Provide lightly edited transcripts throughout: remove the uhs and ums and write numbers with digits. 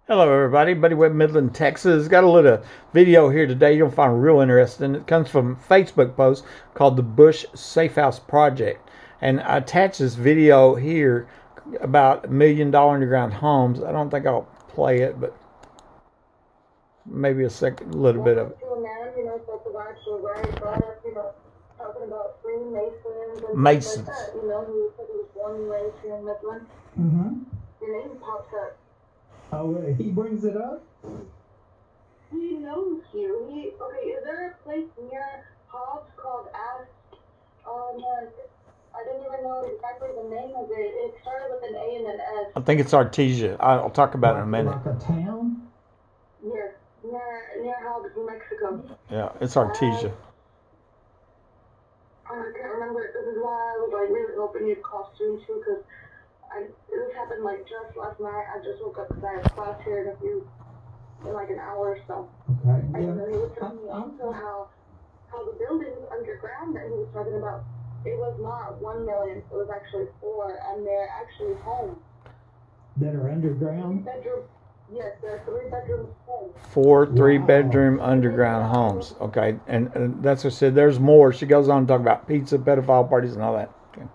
Hello everybody, Buddy Webb, Midland, Texas. Got a little video here today you'll find real interesting. It comes from a Facebook post called the Bush Safe House Project. And I attached this video here about $1 million underground homes. I don't think I'll play it, but maybe a little bit of it. Masons. You know, who said he was born and raised here in Midland. Your name pops up. Oh, he brings it up? He knows you. Okay, is there a place near Hobbs called Ask? I didn't even know exactly the name of it. It started with an A and an S. I think it's Artesia. I'll talk about it in a minute. Like a town? Near Hobbs, New Mexico. Yeah, it's Artesia. I can't remember. This is why I was like really hoping you'd call soon too, because this happened like just last night. I just woke up because I have class here in like an hour or so. Okay. And then he was telling me also how the buildings underground that he was talking about, it was not 1 million, it was actually 4, and they're actually homes. That are underground? Yes, they're 3-bedroom homes. 4 3-bedroom underground homes. Okay, and that's what I said. There's more. She goes on to talk about pizza, pedophile parties, and all that. Okay.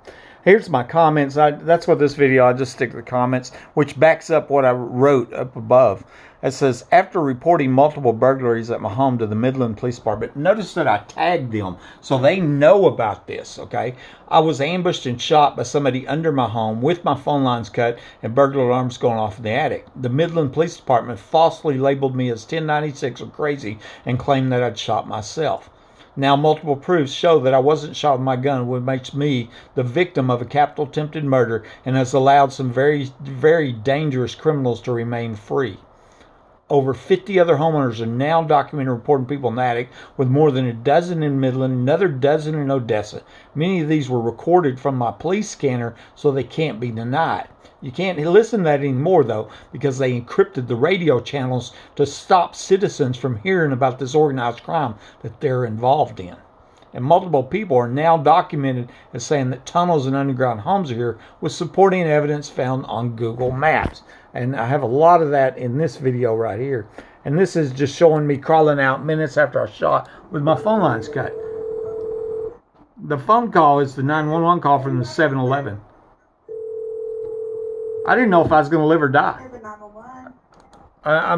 Here's my comments. That's what this video, I just stick to the comments, which backs up what I wrote up above. It says, after reporting multiple burglaries at my home to the Midland Police Department, notice that I tagged them so they know about this, okay? I was ambushed and shot by somebody under my home with my phone lines cut and burglar alarms going off in the attic. The Midland Police Department falsely labeled me as 1096 or crazy and claimed that I'd shot myself. Now, multiple proofs show that I wasn't shot with my gun, which makes me the victim of a capital attempted murder and has allowed some very, very dangerous criminals to remain free. Over 50 other homeowners are now documented reporting people in the attic, with more than a dozen in Midland, another dozen in Odessa. Many of these were recorded from my police scanner, so they can't be denied. You can't listen to that anymore, though, because they encrypted the radio channels to stop citizens from hearing about this organized crime that they're involved in. And multiple people are now documented as saying that tunnels and underground homes are here, with supporting evidence found on Google Maps. And I have a lot of that in this video right here. And this is just showing me crawling out minutes after I shot with my phone lines cut. The phone call is the 911 call from the 7-Eleven. I didn't know if I was going to live or die. That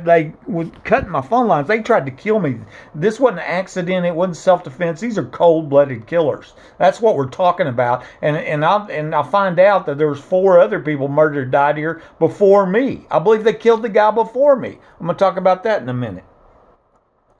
they would cut my phone lines. They tried to kill me. This wasn't an accident. It wasn't self-defense. These are cold-blooded killers. That's what we're talking about. And I find out that there was 4 other people murdered, died here before me. I believe they killed the guy before me. I'm going to talk about that in a minute.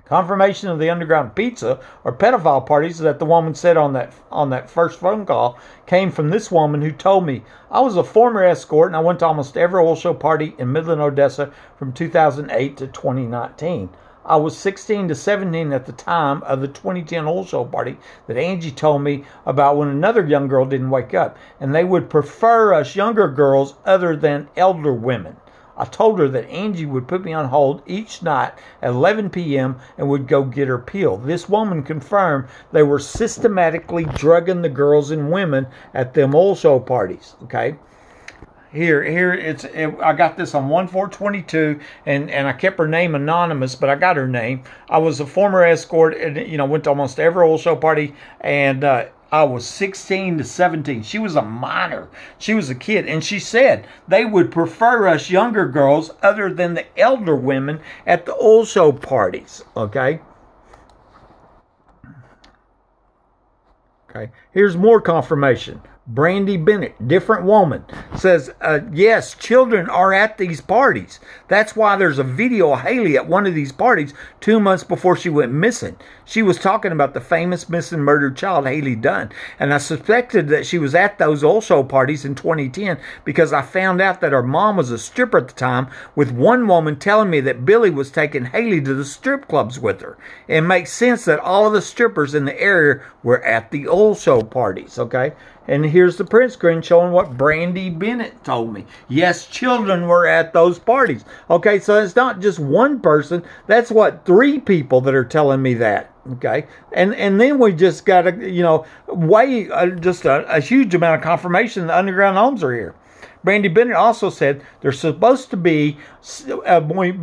Confirmation of the underground pizza or pedophile parties that the woman said on that first phone call came from this woman who told me, I was a former escort and I went to almost every oil show party in Midland, Odessa from 2008 to 2019. I was 16 to 17 at the time of the 2010 oil show party that Angie told me about, when another young girl didn't wake up, and they would prefer us younger girls other than elder women. I told her that Angie would put me on hold each night at 11 p.m. and would go get her pill. This woman confirmed they were systematically drugging the girls and women at them oil show parties. Okay, I got this on 1/4/22, and I kept her name anonymous, but I got her name. I was a former escort, and went to almost every oil show party, and I was 16 to 17. She was a minor. She was a kid. And she said they would prefer us younger girls other than the elder women at the oil show parties. Okay? Okay. Here's more confirmation. Brandy Bennett, different woman, says, yes, children are at these parties. That's why there's a video of Haley at one of these parties 2 months before she went missing. She was talking about the famous missing murdered child, Haley Dunn. And I suspected that she was at those oil show parties in 2010 because I found out that her mom was a stripper at the time, with one woman telling me that Billy was taking Haley to the strip clubs with her. It makes sense that all of the strippers in the area were at the oil show parties, okay? And here's the print screen showing what Brandy Bennett told me. Yes, children were at those parties. Okay, so it's not just one person. That's what, 3 people that are telling me that. Okay, and then we just got a huge amount of confirmation the underground homes are here. Brandy Bennett also said there's supposed to be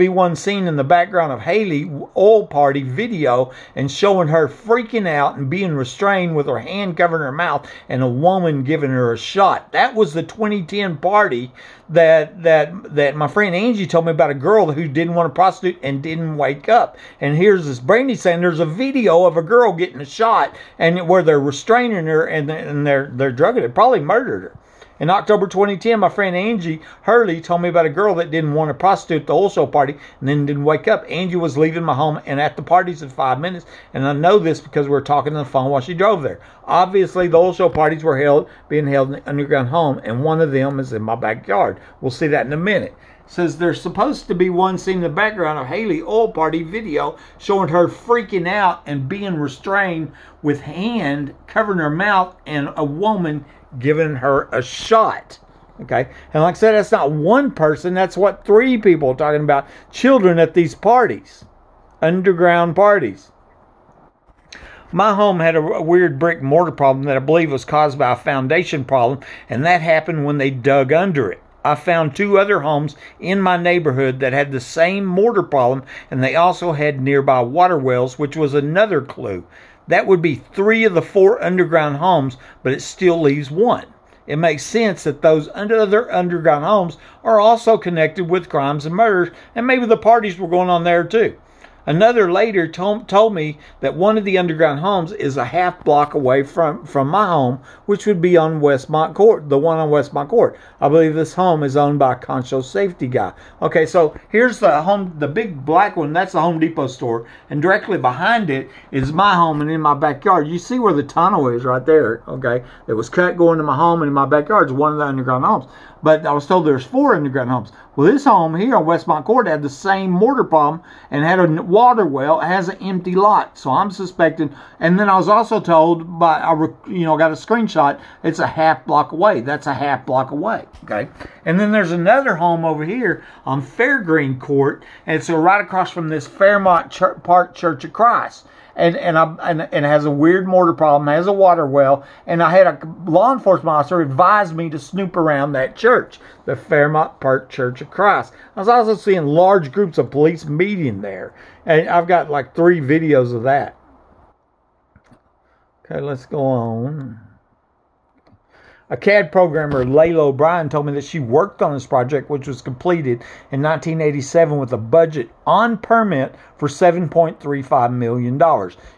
one scene in the background of Haley oil party video and showing her freaking out and being restrained with her hand covering her mouth and a woman giving her a shot. That was the 2010 party that my friend Angie told me about, a girl who didn't want to prostitute and didn't wake up. And here's this Brandy saying there's a video of a girl getting a shot and where they're restraining her and they're drugging her, probably murdered her. In October 2010, my friend Angie Hurley told me about a girl that didn't want to prostitute at the oil show party and then didn't wake up. Angie was leaving my home and at the parties in 5 minutes, and I know this because we were talking on the phone while she drove there. Obviously, the oil show parties were being held in the underground home, and one of them is in my backyard. We'll see that in a minute. It says there's supposed to be one scene in the background of Haley oil party video showing her freaking out and being restrained with hand covering her mouth and a woman giving her a shot. Okay, and like I said, that's not one person, that's what 3 people are talking about, children at these parties, underground parties. My home had a weird brick mortar problem that I believe was caused by a foundation problem, and that happened when they dug under it. I found 2 other homes in my neighborhood that had the same mortar problem, and they also had nearby water wells, which was another clue. That would be 3 of the 4 underground homes, but it still leaves 1. It makes sense that those other underground homes are also connected with crimes and murders, and maybe the parties were going on there too. Another later told me that one of the underground homes is a half block away from my home, which would be on Westmont Court, the one on Westmont Court. I believe this home is owned by a Concho safety guy. Okay, so here's the home, the big black one, that's the Home Depot store, and directly behind it is my home and in my backyard. You see where the tunnel is right there, okay? It was cut going to my home, and in my backyard is one of the underground homes. But I was told there's 4 underground homes. Well, this home here on Westmont Court had the same mortar problem and had a water well. It has an empty lot. So I'm suspecting. And then I was also told by, got a screenshot, it's a half block away. That's a half block away. Okay. And then there's another home over here on Fairgreen Court. And it's right across from this Fairmont Park Church of Christ. And it has a weird mortar problem, has a water well, and I had a law enforcement officer advise me to snoop around that church, the Fairmont Park Church of Christ. I was also seeing large groups of police meeting there, and I've got like 3 videos of that. Okay, let's go on. A CAD programmer, Layla Obrian, told me that she worked on this project, which was completed in 1987 with a budget on permit for $7.35 million.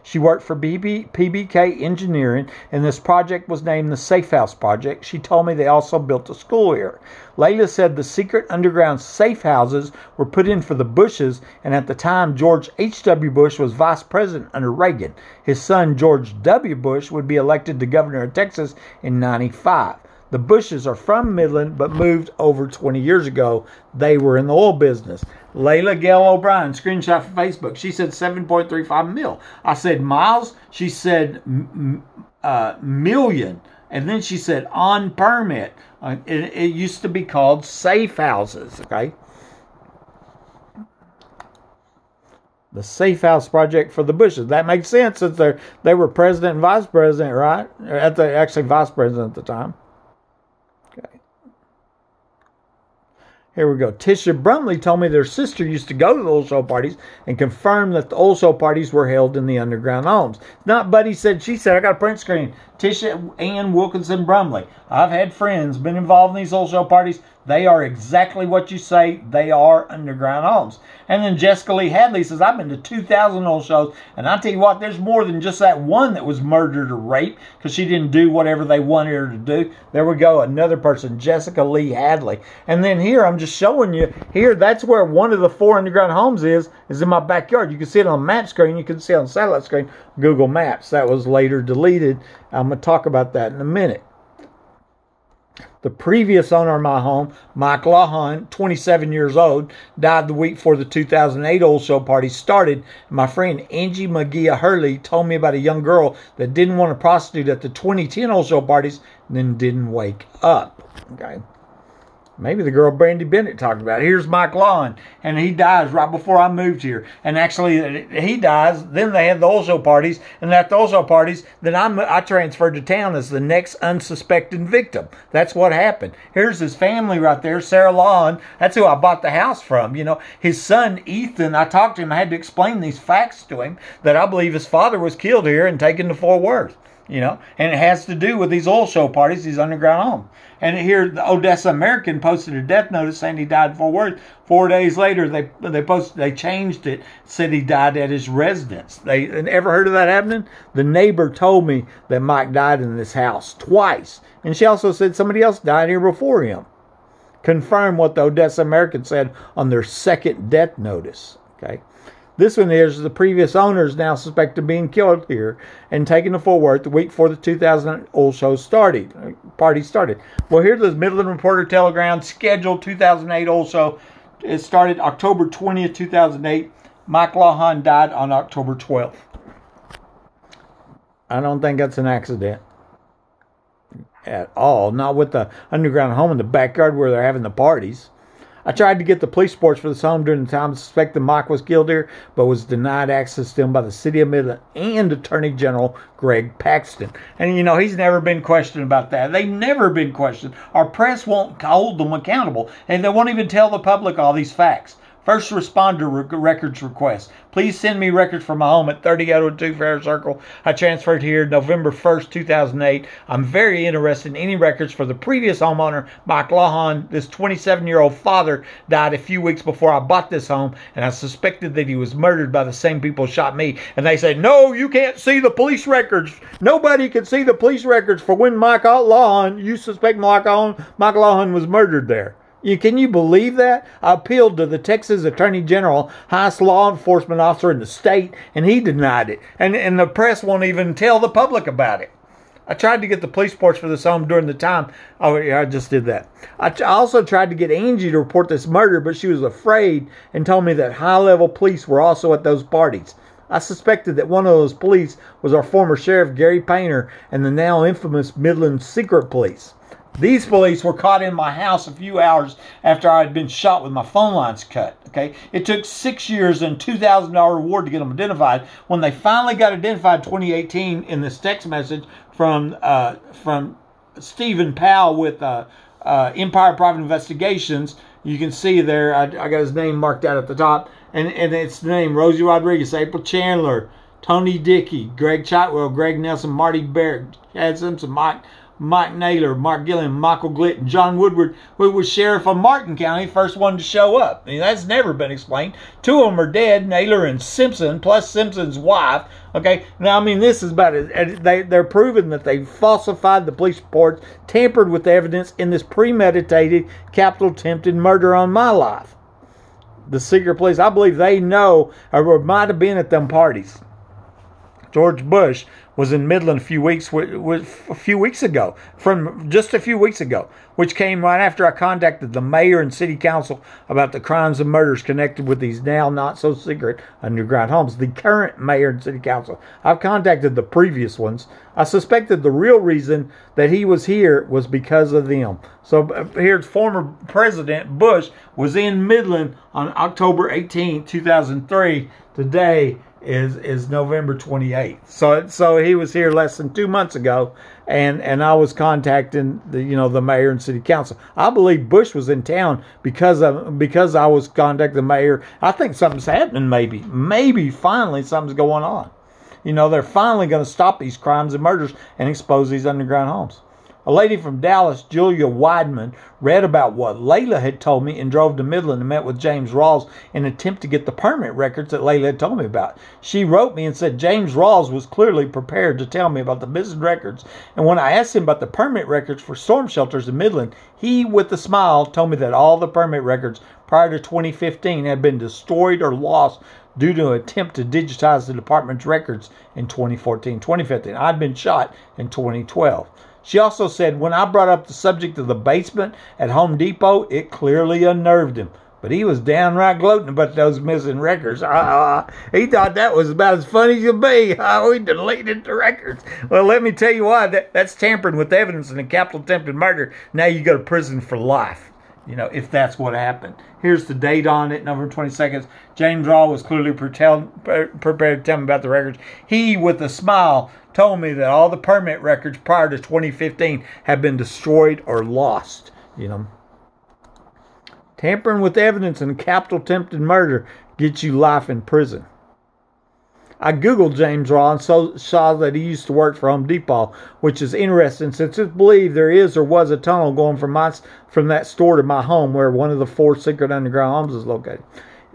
She worked for PBK Engineering, and this project was named the Safe House Project. She told me they also built a school here. Layla said the secret underground safe houses were put in for the Bushes, and at the time, George H.W. Bush was vice president under Reagan. His son, George W. Bush, would be elected to governor of Texas in 1995. The Bushes are from Midland, but moved over 20 years ago. They were in the oil business. Layla Gail O'Brien, screenshot from Facebook. She said 7.35 mil. I said miles. She said million. And then she said on permit. It used to be called safe houses, okay? The Safe House Project for the Bushes. That makes sense since they were president and vice president, right? Actually vice president at the time. Okay. Here we go. Tisha Brumley told me their sister used to go to the oil show parties and confirmed that the oil show parties were held in the underground homes. Not Buddy said, she said. I got a print screen. Tisha Ann Wilkinson Brumley. I've had friends been involved in these oil show parties. They are exactly what you say. They are underground homes. And then Jessica Lee Hadley says, I've been to 2,000 oil shows, and I tell you what, there's more than just that one that was murdered or raped because she didn't do whatever they wanted her to do. There we go, another person, Jessica Lee Hadley. And then here, I'm just showing you, here, that's where one of the 4 underground homes is in my backyard. You can see it on the map screen. You can see it on the satellite screen, Google Maps. That was later deleted. I'm going to talk about that in a minute. The previous owner of my home, Mike Lawhon, 27 years old, died the week before the 2008 oil show party started. My friend Angie McGee Hurley told me about a young girl that didn't want to prostitute at the 2010 oil show parties and then didn't wake up. Okay. Maybe the girl Brandy Bennett talked about. Here's Mike Lawn, and he dies right before I moved here. And actually, he dies. Then they had the oil show parties, and at the oil show parties, then I transferred to town as the next unsuspecting victim. That's what happened. Here's his family right there, Sarah Lawn. That's who I bought the house from. You know, his son Ethan. I talked to him. I had to explain these facts to him that I believe his father was killed here and taken to Fort Worth. You know, and it has to do with these oil show parties, these underground homes. And here, the Odessa American posted a death notice saying he died in Fort Worth. 4 days later, they changed it, said he died at his residence. They ever heard of that happening? The neighbor told me that Mike died in this house twice, and she also said somebody else died here before him. Confirmed what the Odessa American said on their second death notice. Okay. This one is the previous owners now suspected of being killed here and taken to Fort Worth the week before the 2000 oil show party started. Well, here's the Midland Reporter Telegram scheduled 2008 oil show. It started October 20th, 2008. Mike Lawhon died on October 12th. I don't think that's an accident at all. Not with the underground home in the backyard where they're having the parties. I tried to get the police reports for this home during the time suspected Mike was killed here, but was denied access to them by the city of Midland and Attorney General Greg Paxton. And, you know, he's never been questioned about that. They've never been questioned. Our press won't hold them accountable, and they won't even tell the public all these facts. First responder records request. Please send me records from my home at 3802 Fair Circle. I transferred here November 1st, 2008. I'm very interested in any records for the previous homeowner, Mike Lawhon. This 27-year-old father died a few weeks before I bought this home, and I suspected that he was murdered by the same people who shot me. And they said, no, you can't see the police records. Nobody can see the police records for when Mike Lawhon, you suspect Mike Lawhon was murdered there. Can you believe that? I appealed to the Texas Attorney General, highest law enforcement officer in the state, and he denied it. And the press won't even tell the public about it. I tried to get the police reports for this home during the time. Oh, yeah, I just did that. I also tried to get Angie to report this murder, but she was afraid and told me that high-level police were also at those parties. I suspected that one of those police was our former sheriff, Gary Painter, and the now infamous Midland Secret Police. These police were caught in my house a few hours after I had been shot with my phone lines cut. Okay, it took 6 years and $2,000 reward to get them identified. When they finally got identified, 2018, in this text message from Stephen Powell with Empire Private Investigations, you can see there. I got his name marked out at the top, and it's the name Rosie Rodriguez, April Chandler, Tony Dickey, Greg Chotwell, Greg Nelson, Marty Barrett, Chad Simpson, Mike Naylor, Mark Gilliam, Michael Glitt, and John Woodward, who was sheriff of Martin County, first one to show up. I mean, that's never been explained. Two of them are dead, Naylor and Simpson, plus Simpson's wife. Okay, now, I mean, this is about it. They're proving that they falsified the police reports, tampered with the evidence in this premeditated, capital attempted murder on my life. The secret police, I believe they know, or might have been at them parties. George Bush was in Midland a few weeks ago, which came right after I contacted the mayor and city council about the crimes and murders connected with these now not so secret underground homes. The current mayor and city council, I've contacted the previous ones. I suspected the real reason that he was here was because of them. So here's former President Bush was in Midland on October 18, 2003. Today is November 28th. So he was here less than 2 months ago, and I was contacting the mayor and city council. I believe Bush was in town because I was contacting the mayor. I think something's happening. Maybe finally something's going on. They're finally going to stop these crimes and murders and expose these underground homes. A lady from Dallas, Julia Weidman, read about what Layla had told me and drove to Midland and met with James Rawls in an attempt to get the permit records that Layla had told me about. She wrote me and said James Rawls was clearly prepared to tell me about the business records. And when I asked him about the permit records for storm shelters in Midland, he, with a smile, told me that all the permit records prior to 2015 had been destroyed or lost due to an attempt to digitize the department's records in 2015. I'd been shot in 2012. She also said, when I brought up the subject of the basement at Home Depot, it clearly unnerved him. But he was downright gloating about those missing records. He thought that was about as funny as could be. We deleted the records. Well, let me tell you why. That's tampering with evidence in a capital attempted murder. Now you go to prison for life. You know, if that's what happened. Here's the date on it, November 22nd. James Raw was clearly prepared to tell me about the records. He, with a smile, told me that all the permit records prior to 2015 have been destroyed or lost. You know, tampering with evidence in capital attempted murder gets you life in prison. I googled James Raw and saw that he used to work for Home Depot, which is interesting since it's believed there is or was a tunnel going from that store to my home where one of the 4 secret underground homes is located.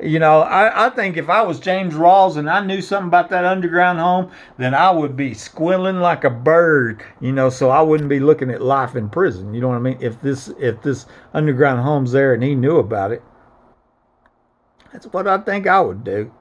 You know, I think if I was James Rawls and I knew something about that underground home, then I would be squealing like a bird, you know, so I wouldn't be looking at life in prison. You know what I mean? If this underground home's there and he knew about it, that's what I think I would do.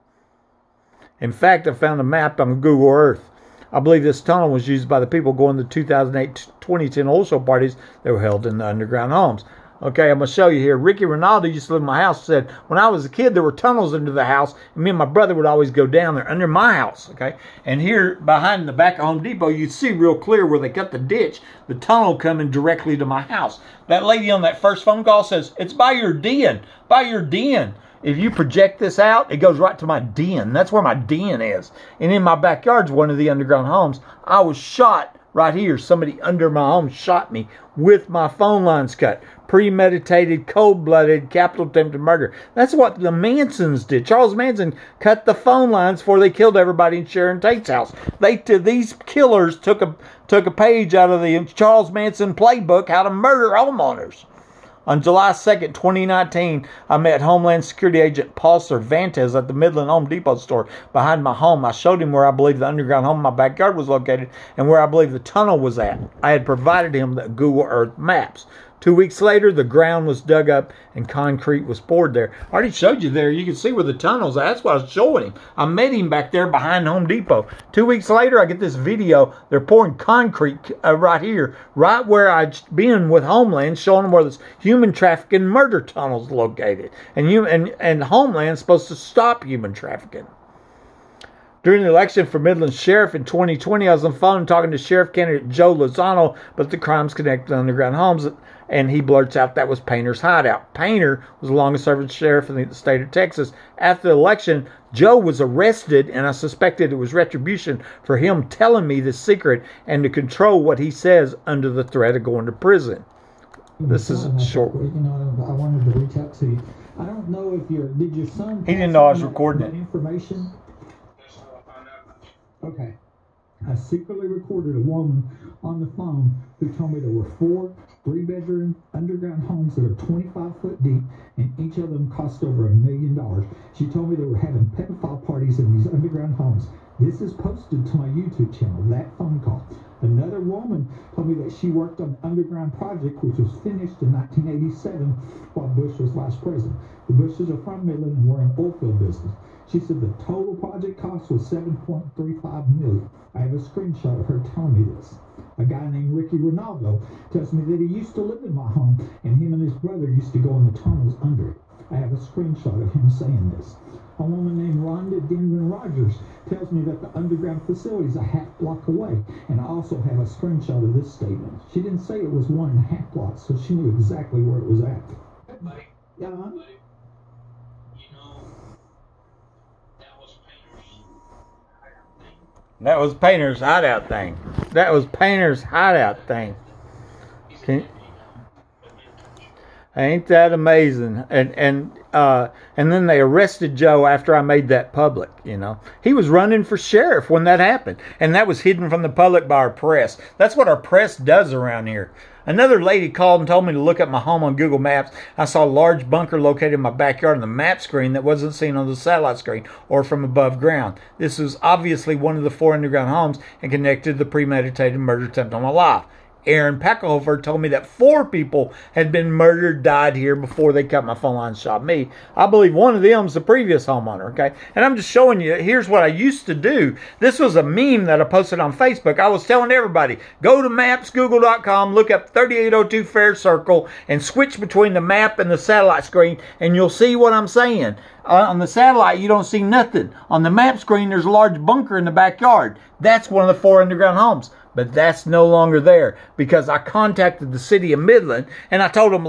In fact, I found a map on Google Earth. I believe this tunnel was used by the people going to the 2008-2010 oil show parties that were held in the underground homes. Okay, I'm going to show you here. Ricky Ronaldo used to live in my house. Said, when I was a kid, there were tunnels into the house, and me and my brother would always go down there under my house. Okay, and here behind the back of Home Depot, you see real clear where they cut the ditch, the tunnel coming directly to my house. That lady on that first phone call says, it's by your den, by your den. If you project this out, it goes right to my den. That's where my den is. And in my backyard's one of the underground homes. I was shot right here. Somebody under my home shot me with my phone lines cut. Premeditated, cold-blooded, capital attempted murder. That's what the Mansons did. Charles Manson cut the phone lines before they killed everybody in Sharon Tate's house. These killers took a page out of the Charles Manson playbook, how to murder homeowners. On July 2nd, 2019, I met Homeland Security Agent Paul Cervantes at the Midland Home Depot store behind my home. I showed him where I believe the underground home in my backyard was located and where I believe the tunnel was at. I had provided him the Google Earth maps. 2 weeks later, the ground was dug up and concrete was poured there. I already showed you there. You can see where the tunnel's at. That's what I was showing him. I met him back there behind Home Depot. 2 weeks later, I get this video. They're pouring concrete right here, right where I'd been with Homeland, showing them where this human trafficking murder tunnel's located. And Homeland's supposed to stop human trafficking. During the election for Midland Sheriff in 2020, I was on the phone talking to Sheriff candidate Joe Lozano, but the crimes connected to underground homes, and he blurts out that was Painter's hideout. Painter was the longest-serving sheriff in the state of Texas. After the election, Joe was arrested, and I suspected it was retribution for him telling me the secret and to control what he says under the threat of going to prison. This is short. You know, I wanted to reach out to you. I don't know if did your son... He didn't know I was recording that information? Okay. I secretly recorded a woman on the phone who told me there were 4 3-bedroom underground homes that are 25 foot deep, and each of them cost over $1 million. She told me they were having pedophile parties in these underground homes. This is posted to my YouTube channel, that phone call. Another woman told me that she worked on the underground project, which was finished in 1987 while Bush was vice president. The Bushes are from Midland and were in oil field business. She said the total project cost was $7.35 million. I have a screenshot of her telling me this. A guy named Ricky Ronaldo tells me that he used to live in my home, and him and his brother used to go in the tunnels under it. I have a screenshot of him saying this. A woman named Rhonda Denman Rogers tells me that the underground facility is a half block away, and I also have a screenshot of this statement. She didn't say it was 1.5 blocks, so she knew exactly where it was at. Buddy, Yeah, buddy, you know, that was Painter's hideout thing. That was Painter's hideout thing. Ain't that amazing? And then they arrested Joe after I made that public, you know. He was running for sheriff when that happened. And that was hidden from the public by our press. That's what our press does around here. Another lady called and told me to look up my home on Google Maps. I saw a large bunker located in my backyard on the map screen that wasn't seen on the satellite screen or from above ground. This was obviously one of the 4 underground homes and connected to the premeditated murder attempt on my life. Aaron Packelhofer told me that 4 people had been murdered, died here before they cut my phone line and shot me. I believe one of them's the previous homeowner, okay? And I'm just showing you, here's what I used to do. This was a meme that I posted on Facebook. I was telling everybody, go to mapsgoogle.com, look up 3802 Fair Circle, and switch between the map and the satellite screen, and you'll see what I'm saying. On the satellite, you don't see nothing. On the map screen, there's a large bunker in the backyard. That's one of the 4 underground homes. but that's no longer there because I contacted the city of Midland and I told them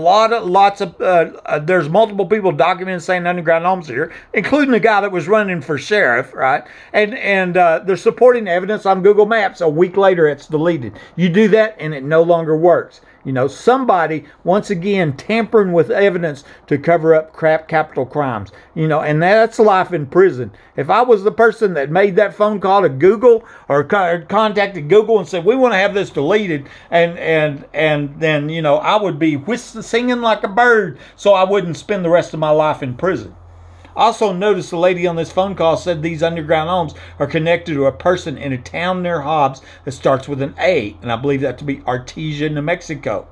there's multiple people documenting saying underground homes here, including the guy that was running for sheriff, right? And they're supporting evidence on Google Maps. A week later, it's deleted. You do that and it no longer works. You know, somebody, once again, tampering with evidence to cover up capital crimes. You know, and that's life in prison. If I was the person that made that phone call to Google or contacted Google and said, we want to have this deleted, and then, you know, I would be singing like a bird so I wouldn't spend the rest of my life in prison. Also notice the lady on this phone call said these underground homes are connected to a person in a town near Hobbs that starts with an A, and I believe that to be Artesia, New Mexico.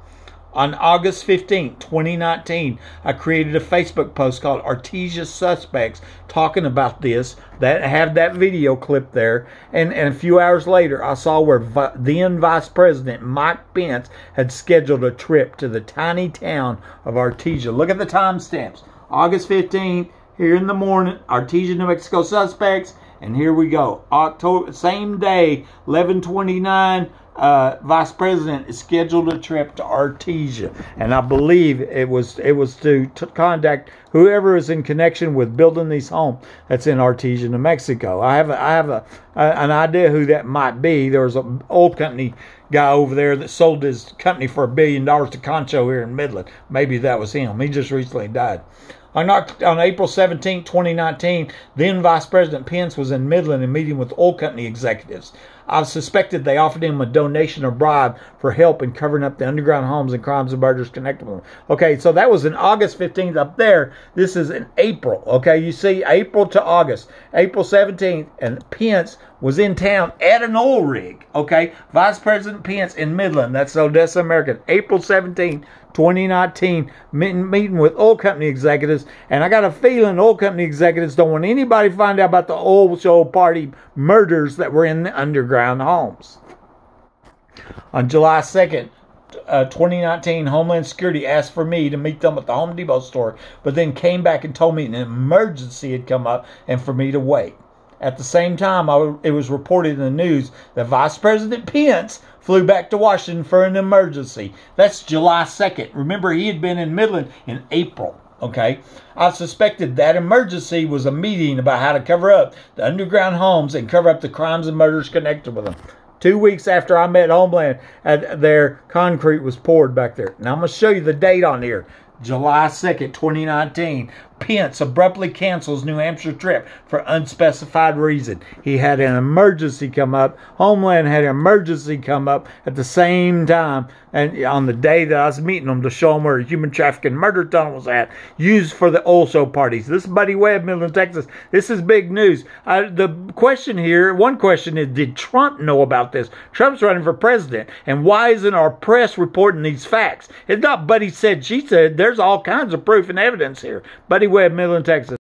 On August 15, 2019, I created a Facebook post called Artesia Suspects talking about this, that have that video clip there, and a few hours later I saw where then Vice President Mike Pence had scheduled a trip to the tiny town of Artesia. Look at the timestamps. August 15, here in the morning, Artesia, New Mexico suspects, and here we go. October, same day, 11/29, Vice President is scheduled a trip to Artesia, and I believe it was to contact whoever is in connection with building these homes that's in Artesia, New Mexico. I have an idea who that might be. There was an oil company guy over there that sold his company for $1 billion to Concho here in Midland. Maybe that was him. He just recently died. On April 17, 2019, then Vice President Pence was in Midland and meeting with oil company executives. I suspected they offered him a donation or bribe for help in covering up the underground homes and crimes and murders connected with them. Okay, so that was in August 15th up there. This is in April. Okay, you see, April to August. April 17th, and Pence was in town at an oil rig. Okay, Vice President Pence in Midland. That's Odessa, American. April 17th, 2019, meeting with oil company executives, and I got a feeling oil company executives don't want anybody to find out about the oil show party murders that were in the underground homes. On July 2nd, 2019, Homeland Security asked for me to meet them at the Home Depot store, but then came back and told me an emergency had come up and for me to wait. At the same time, it was reported in the news that Vice President Pence flew back to Washington for an emergency. That's July 2nd. Remember, he had been in Midland in April. Okay, I suspected that emergency was a meeting about how to cover up the underground homes and cover up the crimes and murders connected with them. 2 weeks after I met Homeland, their concrete was poured back there. Now I'm going to show you the date on here. July 2nd, 2019. Pence abruptly cancels New Hampshire trip for unspecified reason. He had an emergency come up. Homeland had an emergency come up at the same time, and on the day that I was meeting them to show them where a human trafficking murder tunnel was at, used for the oil show parties. This is Buddy Webb, Midland, Texas. This is big news. The question here, one question is, did Trump know about this? Trump's running for president, and why isn't our press reporting these facts? It's not Buddy said, she said. There's all kinds of proof and evidence here. Buddy Webb, Midland, Texas.